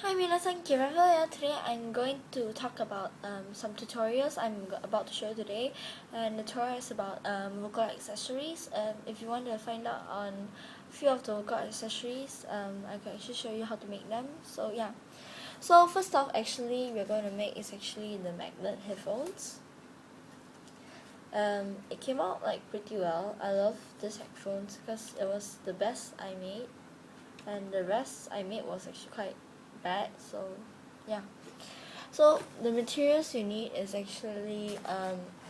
Hi minasan, Kira here. Today I'm going to talk about some tutorials I'm about to show today, and the tutorial is about vocal accessories. If you want to find out on a few of the vocal accessories, I can actually show you how to make them. So yeah. So first off, actually we're going to make is actually the magnet headphones. It came out like pretty well. I love this headphones because it was the best I made, and the rest I made was actually quite bad. So yeah. So the materials you need is actually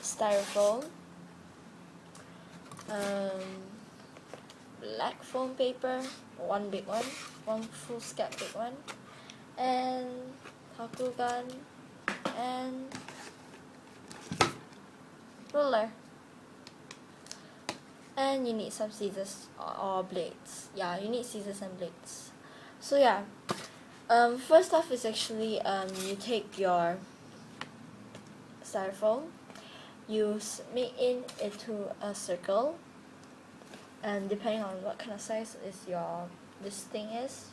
styrofoam, black foam paper, one big one full scap big one, and hot glue gun, and ruler. And you need some scissors or blades. Yeah, you need scissors and blades. So yeah, first off is actually you take your styrofoam, you make it into a circle, and depending on what kind of size this thing is.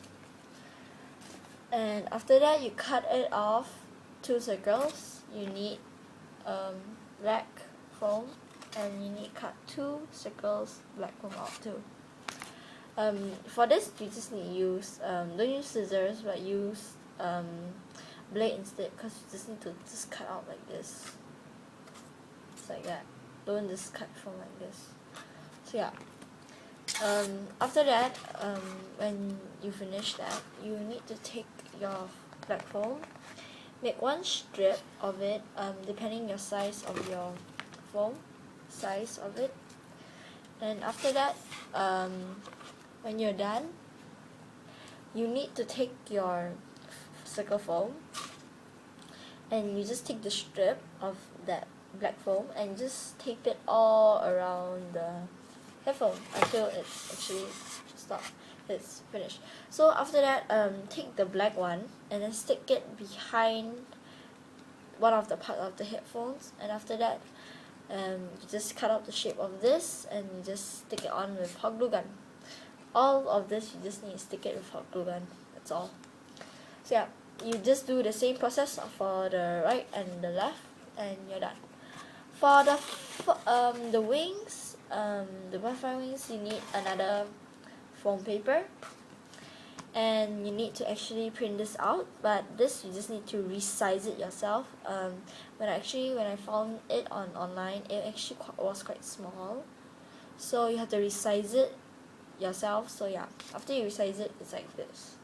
And after that, you cut it off 2 circles. You need black foam, and you need cut 2 circles black foam out too. For this, you just need to use don't use scissors, but use blade instead, because you just need to just cut out like this. Just like that. Don't just cut from like this. So yeah. After that, when you finish that, you need to take your black foam, make one strip of it, depending your size of your foam, size of it. And after that, when you're done, you need to take your circle foam, and you just take the strip of that black foam and just tape it all around the headphone until it's actually stopped. It's finished. So after that, take the black one and then stick it behind one of the part of the headphones, and after that, you just cut out the shape of this and you just stick it on with hot glue gun. All of this you just need to stick it with hot glue gun. That's all. So yeah, you just do the same process for the right and the left, and you're done. For the wings, the butterfly wings, you need another foam paper, and you need to actually print this out, but this you just need to resize it yourself. When I found it online, it actually was quite small, so you have to resize it yourself. So yeah, after you resize it, it's like this.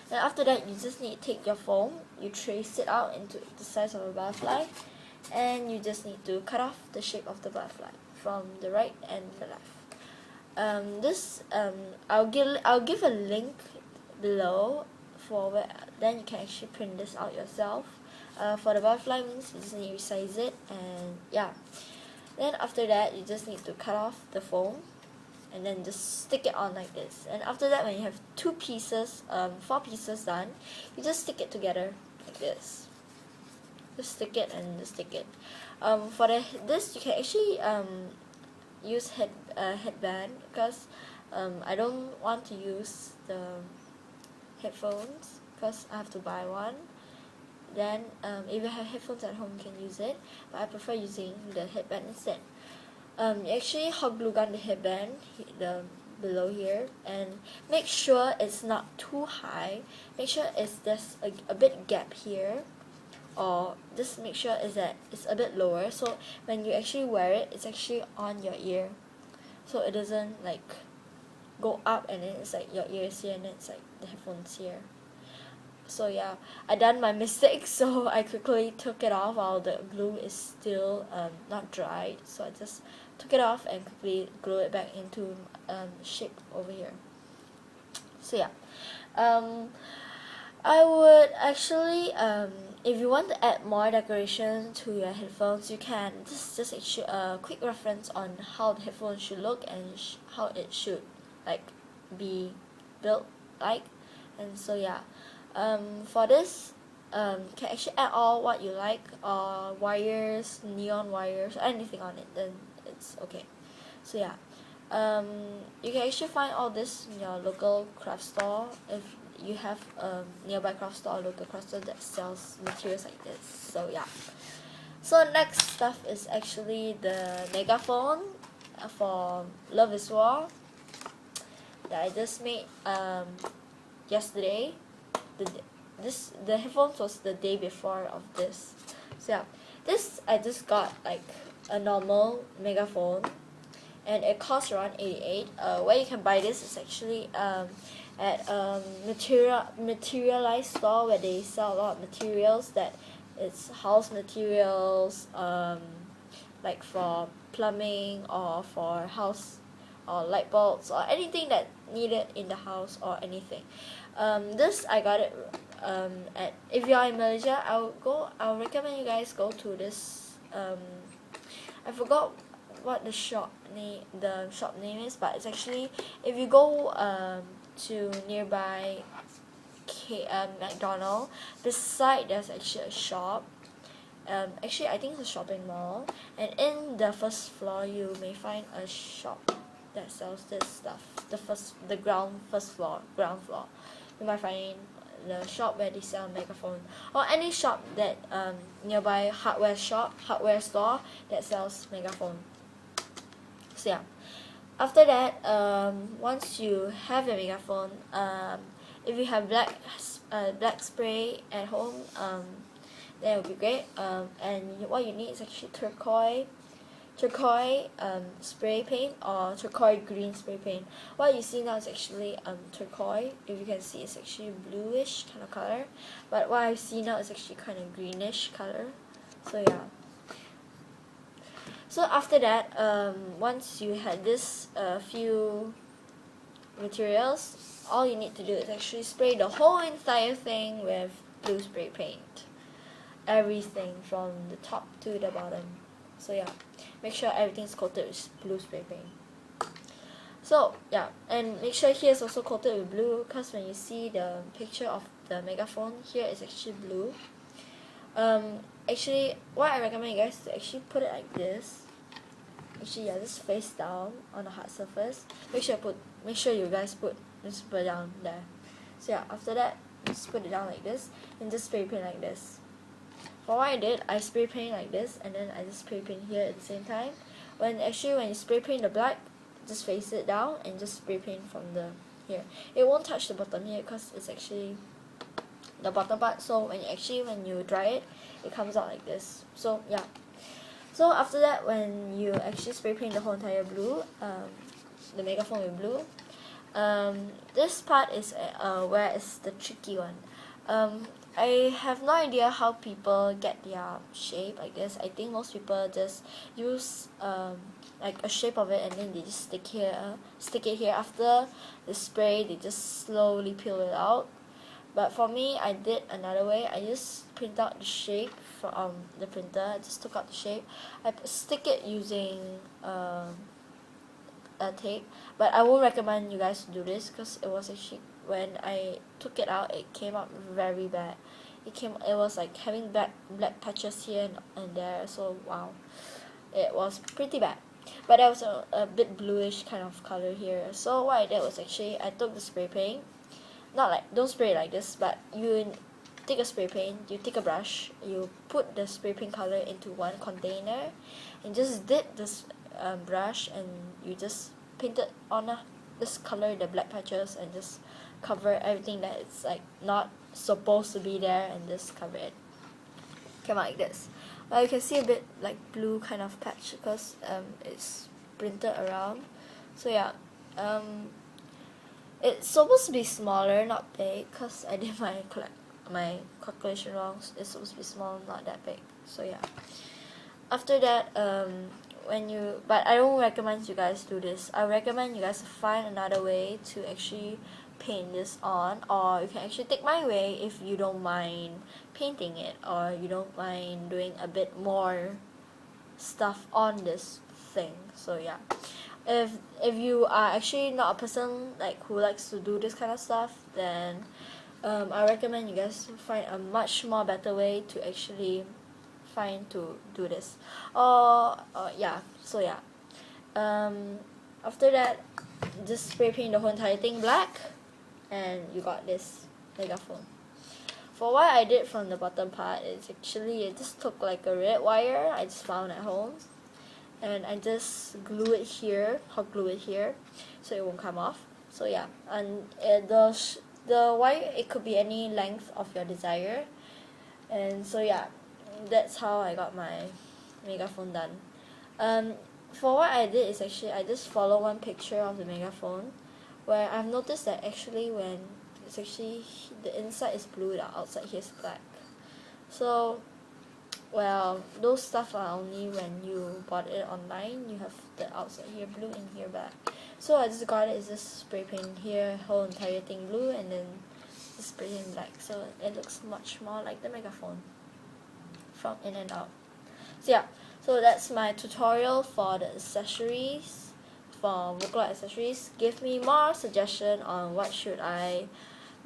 And after that, you just need to take your foam, you trace it out into the size of a butterfly, and you just need to cut off the shape of the butterfly from the right and the left. I'll give a link below for where then you can actually print this out yourself. For the butterfly wings, you just need to resize it, and yeah. Then after that, you just need to cut off the foam, and then just stick it on like this. And after that, when you have 4 pieces done, you just stick it together like this. Just stick it and just stick it. For this, you can actually use headband, because I don't want to use the headphones because I have to buy one. Then if you have headphones at home, you can use it, but I prefer using the headband instead. You actually hot glue gun the headband below here, and make sure it's not too high. Make sure there's a bit gap here, or just make sure that it's a bit lower, so when you actually wear it, it's actually on your ear, so it doesn't like go up and then it's like your ears here and then it's like the headphones here. So yeah, I done my mistake, so I quickly took it off while the glue is still not dried. So I just took it off and quickly glue it back into shape over here. So yeah, I would actually if you want to add more decoration to your headphones, you can. This is just a quick reference on how the headphones should look and how it should like be built like. And so yeah, for this, you can actually add all what you like, wires, neon wires, anything on it, then it's okay. So yeah, you can actually find all this in your local craft store. If you have a nearby craft store or local craft store that sells materials like this. So yeah. So next stuff is actually the megaphone for Love is War that I just made yesterday. The headphones was the day before of this. So yeah, this I just got like a normal megaphone, and it costs around 88. Where you can buy this is actually at materialized store where they sell a lot of materials that it's house materials, like for plumbing or for house or light bulbs or anything that needed in the house or anything. This I got it at, if you are in Malaysia, I'll recommend you guys go to this I forgot what the shop name is, but it's actually, if you go to nearby McDonald, beside there's actually a shop. Actually I think it's a shopping mall, and in the first floor you may find a shop that sells this stuff. First floor, ground floor, you might find the shop where they sell megaphone, or any shop that nearby hardware store that sells megaphone. So yeah, after that, once you have your megaphone, if you have black spray at home, that would be great. And what you need is actually turquoise spray paint or turquoise green spray paint. What you see now is actually turquoise. If you can see, it's actually bluish kind of color, but what I see now is actually kind of greenish color. So yeah. So after that, once you had this few materials, all you need to do is actually spray the whole entire thing with blue spray paint. Everything from the top to the bottom. So yeah, make sure everything's coated with blue spray paint. So yeah, and make sure here is also coated with blue, because when you see the picture of the megaphone, here is actually blue. Actually, what I recommend you guys to actually put it like this. Actually, yeah, just face down on a hard surface. Make sure you guys just put it down there. So yeah, after that, just put it down like this, and just spray paint like this. For what I did, I spray paint like this, and then I just spray paint here at the same time. When you spray paint the black, just face it down and just spray paint from here. It won't touch the bottom here because it's actually the bottom part. So when you dry it, it comes out like this. So yeah. So after that, when you actually spray paint the whole entire blue, the megaphone with blue, this part is where is the tricky one. I have no idea how people get their shape like this. I think most people just use like a shape of it, and then they just stick it here. After the spray, they just slowly peel it out. But for me, I did another way. I just print out the shape from the printer. I just took out the shape. I stick it using a tape. But I won't recommend you guys to do this, because it was actually, when I took it out, it came out very bad. It was like having black patches here and there. So wow, it was pretty bad. But there was a bit bluish kind of color here. So what I did was actually, I took the spray paint. Don't spray it like this, but you take a spray paint, you take a brush, you put the spray paint color into one container, and just dip this brush, and you just paint it on this color, the black patches, and just cover everything that it's like not supposed to be there, and just cover it. Came out like this. You can see a bit like blue kind of patch because it's printed around. So yeah, it's supposed to be smaller, not big, because I did my calculation wrong. It's supposed to be small, not that big. So yeah. After that, but I don't recommend you guys do this. I recommend you guys find another way to actually paint this on, or you can actually take my way if you don't mind painting it, or you don't mind doing a bit more stuff on this thing. So yeah, if you are actually not a person like who likes to do this kind of stuff, then I recommend you guys find a much more better way to actually find to do this. Yeah. So yeah, after that, just spray paint the whole entire thing black, and you got this. megaphone. For what I did from the bottom part is actually it just took like a red wire I just found at home, and I just glue it here, hot glue it here, so it won't come off. So yeah, and the wire, it could be any length of your desire, and so yeah, that's how I got my megaphone done. For what I did is actually I just follow one picture of the megaphone, where I've noticed that actually when it's actually the inside is blue, the outside here is black. So well, those stuff are only when you bought it online. You have the outside here blue and here black. So I just got it. It's just spray paint here, whole entire thing blue, and then just spray paint black. So it looks much more like the megaphone from in and out. So yeah, so that's my tutorial for the accessories, for Vocaloid accessories. Give me more suggestion on what should I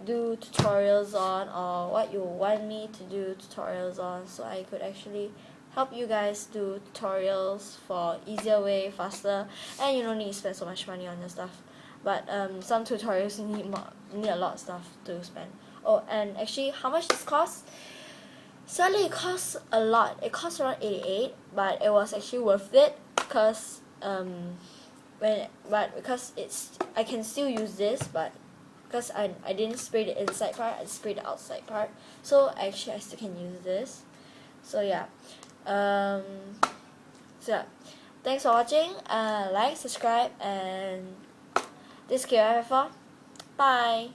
do tutorials on, or what you want me to do tutorials on, so I could actually help you guys do tutorials for easier way, faster, and you don't need to spend so much money on your stuff. But some tutorials you need a lot of stuff to spend. Oh, and actually, how much this costs? Sadly, it costs a lot. It costs around 88, but it was actually worth it because because I can still use this, but because I didn't spray the inside part, I sprayed the outside part. So actually I still can use this. So yeah. Thanks for watching. Like, subscribe, and this is KFF. Bye.